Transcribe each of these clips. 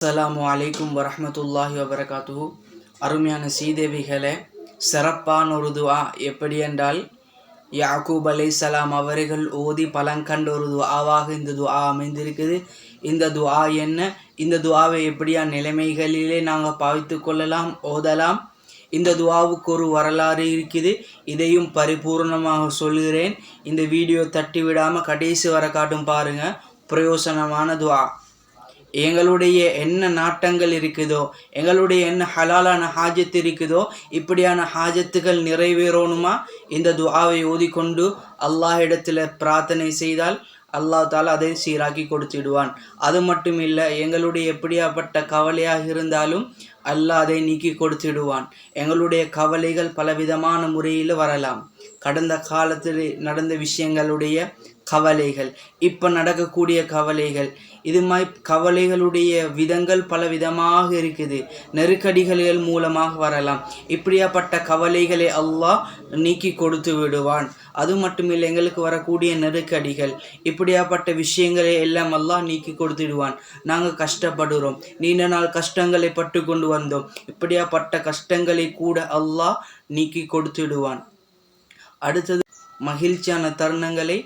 அஸ்ஸலாமு அலைக்கும் வரஹ்மத்துல்லாஹி வபரகாத்துஹு. அருமையான சீதேவிகளே, சிறப்பான ஒரு துஆ எப்படி என்றால், யாக்கூப் அலைஹிஸ்ஸலாம் அவர்கள் ஓதி பலங்கண்ட ஒரு துஆவாக இந்த துஆ அமைந்திருக்குது. இந்த துஆ என்ன, இந்த துஆவை எப்படியா நிலைமைகளிலே நாங்கள் பாவித்து கொள்ளலாம், ஓதலாம். இந்த துஆவுக்கு ஒரு வரலாறு இருக்குது. இதையும் பரிபூர்ணமாக சொல்கிறேன். இந்த வீடியோ தட்டி விடாமல் கடைசி வர காட்டும் பாருங்க. பிரயோசனமான துஆ. எங்களுடைய என்ன நாட்டங்கள் இருக்குதோ, எங்களுடைய என்ன ஹலாலான ஹாஜத்து இருக்குதோ, இப்படியான ஹாஜத்துகள் நிறைவேறணுமா இந்த துஆவை ஓதிக்கொண்டு அல்லாஹ் இடத்துல பிரார்த்தனை செய்தால் அல்லாஹ் தாலா அதை சீராக்கி கொடுத்துடுவான். அது மட்டும் இல்லை, எங்களுடைய எப்படியாப்பட்ட கவலையாக இருந்தாலும் அல்லாஹ் அதை நீக்கி கொடுத்துடுவான். எங்களுடைய கவலைகள் பலவிதமான முறையில் வரலாம். கடந்த காலத்தில் நடந்த விஷயங்களுடைய கவலைகள், இப்போ நடக்கக்கூடிய கவலைகள், இது மாதிரி கவலைகளுடைய விதங்கள் பல விதமாக இருக்குது. நெருக்கடிகள் மூலமாக வரலாம். இப்படியாப்பட்ட கவலைகளை அல்லாஹ் நீக்கி கொடுத்து விடுவான். அது மட்டுமில்லை, எங்களுக்கு வரக்கூடிய நெருக்கடிகள், இப்படியாப்பட்ட விஷயங்களை எல்லாம் அல்லாஹ் நீக்கி கொடுத்துடுவான். நாங்கள் கஷ்டப்படுறோம், நீண்ட நாள் கஷ்டங்களை பட்டு கொண்டு வந்தோம், இப்படியாப்பட்ட கஷ்டங்களை கூட அல்லாஹ் நீக்கி கொடுத்துடுவான். அடுத்தது, மகிழ்ச்சியான தருணங்களை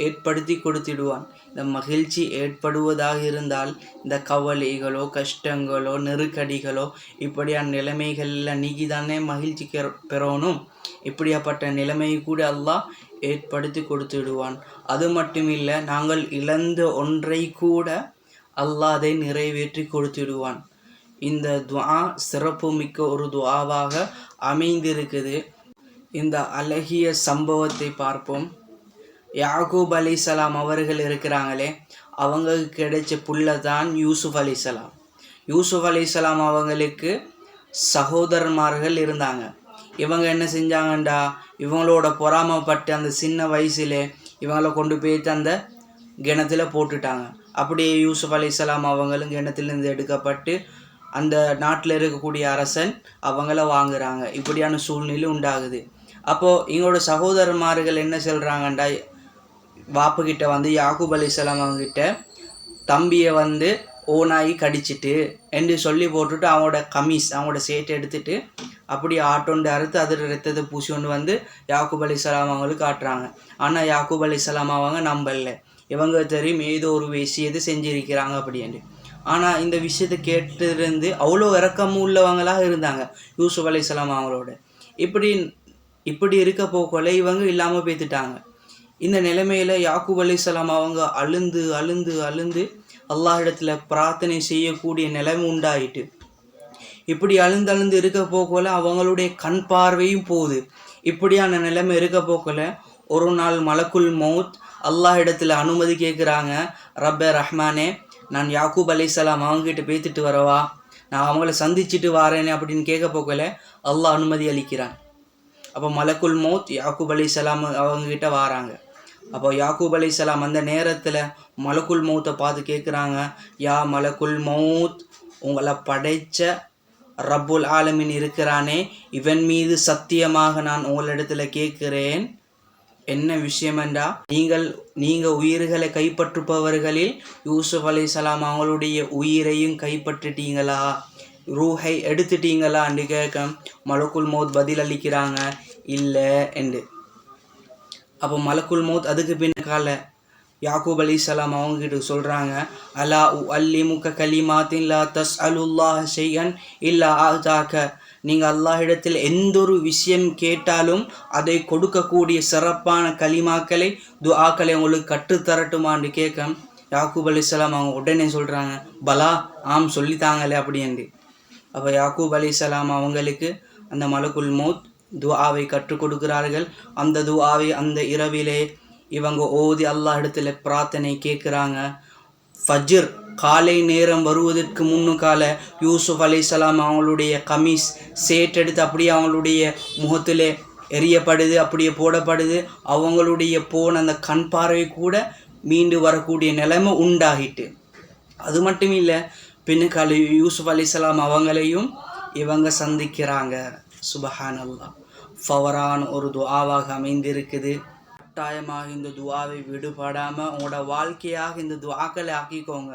ஏற்படுத்தி கொடுத்திடுவான். இந்த மகிழ்ச்சி ஏற்படுவதாக இருந்தால் இந்த கவலைகளோ கஷ்டங்களோ நெருக்கடிகளோ இப்படியான நிலைமைகளில் நீக்கி தானே மகிழ்ச்சி பெறணும். இப்படியாப்பட்ட நிலைமையை கூட அல்லாஹ் ஏற்படுத்தி கொடுத்துடுவான். அது மட்டும் இல்லை, நாங்கள் இழந்த ஒன்றை கூட அல்லாஹ் அதை நிறைவேற்றி கொடுத்துடுவான். இந்த துஆ சிறப்பு மிக்க ஒரு துஆவாக அமைந்திருக்குது. இந்த அழகிய சம்பவத்தை பார்ப்போம். யாக்கூப் அலைஹிஸ்ஸலாம் அவர்கள் இருக்கிறாங்களே, அவங்களுக்கு கிடைச்ச புள்ள தான் யூசுப் அலைஹிஸ்ஸலாம். யூசுப் அலைஹிஸ்ஸலாம் அவங்களுக்கு சகோதரன்மார்கள் இருந்தாங்க. இவங்க என்ன செஞ்சாங்கண்டா, இவங்களோட பொறாமைப்பட்டு அந்த சின்ன வயசுலே இவங்கள கொண்டு போய்ட்டு அந்த கிணத்துல போட்டுட்டாங்க. அப்படியே யூசுப் அலைஹிஸ்ஸலாம் அவங்களும் கிணத்துலேருந்து எடுக்கப்பட்டு அந்த நாட்டில் இருக்கக்கூடிய அரசன் அவங்கள வாங்குறாங்க. இப்படியான சூழ்நிலை உண்டாகுது. அப்போது இவங்களோட சகோதரன்மார்கள் என்ன சொல்கிறாங்கண்டா, வாப்புக்கிட்ட வந்து யாக்கூப் அலைஹிஸ்ஸலாம் அவங்ககிட்ட தம்பியை வந்து ஓனாயி கடிச்சிட்டு என்று சொல்லி போட்டுட்டு அவங்களோட கமீஸ் அவங்களோட சேட்டை எடுத்துட்டு அப்படி ஆட்டோண்டு அறுத்து அதில் ரத்தத்தை பூசி கொண்டு வந்து யாக்கூப் அலைஹிஸ்ஸலாம் அவங்களுக்கு காட்டுறாங்க. ஆனால் யாக்கூப் அலைஹிஸ்ஸலாம் அவங்க நம்பல. இவங்க தெரியும் ஏதோ ஒரு விஷயத்தை செஞ்சிருக்கிறாங்க அப்படின்னு. ஆனால் இந்த விஷயத்தை கேட்டிருந்து அவ்வளோ இரக்கமும் உள்ளவங்களாக இருந்தாங்க யூசுப் அலைஹிஸ்ஸலாம் அவங்களோட. இப்படி இருக்க போக்கல இவங்க இல்லாமல் பேத்துட்டாங்க. இந்த நிலைமையில் யாக்கூப் அலைஹிஸ்ஸலாம் அவங்க அழுந்து அழுந்து அழுந்து அல்லாஹ் இடத்துல பிரார்த்தனை செய்யக்கூடிய நிலைமை உண்டாயிட்டு. இப்படி அழுந்து இருக்க போக்கல அவங்களுடைய கண் பார்வையும் போகுது. இப்படியான நிலைமை இருக்க போக்கல ஒரு நாள் மலக்குல் மௌத் அல்லாஹ் இடத்துல அனுமதி கேட்குறாங்க. ரப்பே ரஹ்மானே, நான் யாக்கூப் அலைஹிஸ்ஸலாம் அவங்ககிட்ட பேத்துட்டு வரவா, நான் அவங்கள சந்திச்சுட்டு வாரேனே அப்படின்னு கேட்க போக்கல அல்லாஹ் அனுமதி அளிக்கிறான். அப்போ மலக்குல் மௌத் யாக்கூப் அலைஹிஸ்ஸலாம் அவங்ககிட்ட வாராங்க. அப்போ யாக்கூப் அலைஹிஸ்ஸலாம் அந்த நேரத்தில் மலக்குல் மௌத்தை பார்த்து கேட்குறாங்க, யா மலக்குல் மௌத், உங்களை படைத்த ரப்புல் ஆலமீன் இருக்கிறானே, இவன் மீது சத்தியமாக நான் உங்களிடத்துல கேட்குறேன், என்ன விஷயமென்றா, நீங்கள் உயிர்களை கைப்பற்றுபவர்களில் யூசுப் அலைஹிஸ்ஸலாம் அவங்களுடைய உயிரையும் கைப்பற்றிட்டீங்களா, ரூஹை எடுத்துட்டீங்களான்னு கேட்க மலக்குல் மௌத் பதில் அளிக்கிறாங்க, இல்லை என்று. அப்போ மலக்குல் மௌத் அதுக்கு பின்னால யாக்கூப் அலைஹிஸ்ஸலாம் அவங்ககிட்ட சொல்கிறாங்க, அலா அல்லிமுக கலிமாத்தின் லா தஸ்அலுல்லாஹ ஷைஅன் இல்லா ஆதாக்க, நீங்கள் அல்லாஹ்விடத்தில் எந்த ஒரு விஷயம் கேட்டாலும் அதை கொடுக்கக்கூடிய சிறப்பான கலிமாக்களை துஆக்களை உங்களுக்கு கற்றுத்தரட்டுமான்னு கேட்க யாக்கூப் அலைஹிஸ்ஸலாம் அவங்க உடனே சொல்கிறாங்க, பலா ஆம் சொல்லித்தாங்களே அப்படின்ட்டு. அப்போ யாக்கூப் அலைஹிஸ்ஸலாம் அவங்களுக்கு அந்த மலக்குல் மௌத் துஆவை கற்றுக் கொடுக்கிறார்கள். அந்த துஆவை அந்த இரவிலே இவங்க ஓதி அல்லாஹ் இடத்துல பிரார்த்தனை கேட்குறாங்க. ஃபஜ்ர் காலை நேரம் வருவதற்கு முன்னுக்கால யூசுப் அலைஹிஸ்ஸலாம் அவங்களுடைய கமீஸ் சேட்டெடுத்து அப்படியே அவங்களுடைய முகத்தில் எரியப்படுது, அப்படியே போடப்படுது. அவங்களுடைய போன அந்த கண் பார்வை கூட மீண்டு வரக்கூடிய நிலைமை உண்டாகிட்டு. அது மட்டும் இல்லை, பின்னுக்கால யூசுப் அலைஹிஸ்ஸலாம் அவங்களையும் இவங்க சந்திக்கிறாங்க. சுபஹானல்லாஹ். ஃபவரான ஒரு துஆவாக அமைந்திருக்குது. கட்டாயமாக இந்த துஆவை விடுபடாமல் உங்களோட வாழ்க்கையாக இந்த துஆக்களை ஆக்கிக்கோங்க.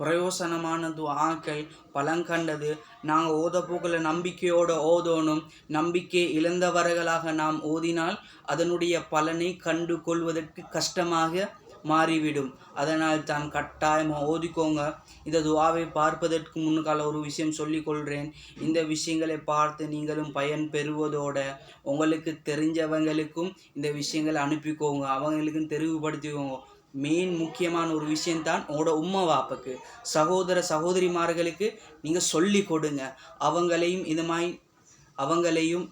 பிரயோசனமான துஆக்கள் பலங்கண்டது. நாங்கள் ஓதப்போக்கில் நம்பிக்கையோடு ஓதணும். நம்பிக்கை இழந்தவர்களாக நாம் ஓதினால் அதனுடைய பலனை கண்டு கொள்வதற்கு கஷ்டமாக மாறிவிடும். அதனால் தான் கட்டாயமாக ஓதிக்கோங்க. இந்த துஆவை பார்ப்பதற்கு முன்னால் ஒரு விஷயம் சொல்லிக்கொள்கிறேன். இந்த விஷயங்களை பார்த்து நீங்களும் பயன் பெறுவதோட உங்களுக்கு தெரிஞ்சவங்களுக்கும் இந்த விஷயங்களை அனுப்பிக்கோங்க, அவங்களுக்கும் தெரிவுபடுத்திக்கோங்க. மெயின் முக்கியமான ஒரு விஷயம்தான் உங்களோட உம்மா வாப்புக்கு, சகோதர சகோதரிமார்களுக்கு நீங்கள் சொல்லி கொடுங்க. அவங்களையும்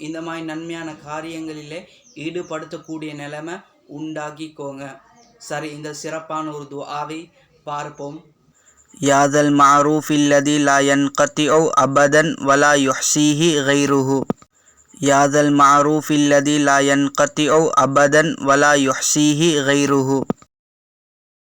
இந்த மாதிரி நன்மையான காரியங்களில் ஈடுபடுத்தக்கூடிய நிலைமை உண்டாக்கிக்கோங்க. சரி, இந்த சிறப்பான ஒரு துஆவை பார்ப்போம். யாதல் மஅரூஃபில்லதி லா யன்கதிஉ அபதன் வலா யுஹ்ஸீஹி கைருஹு. யாதல் மஅரூஃபில்லதி லா யன்கதிஉ அபதன் வலா யுஹ்ஸீஹி கைருஹு.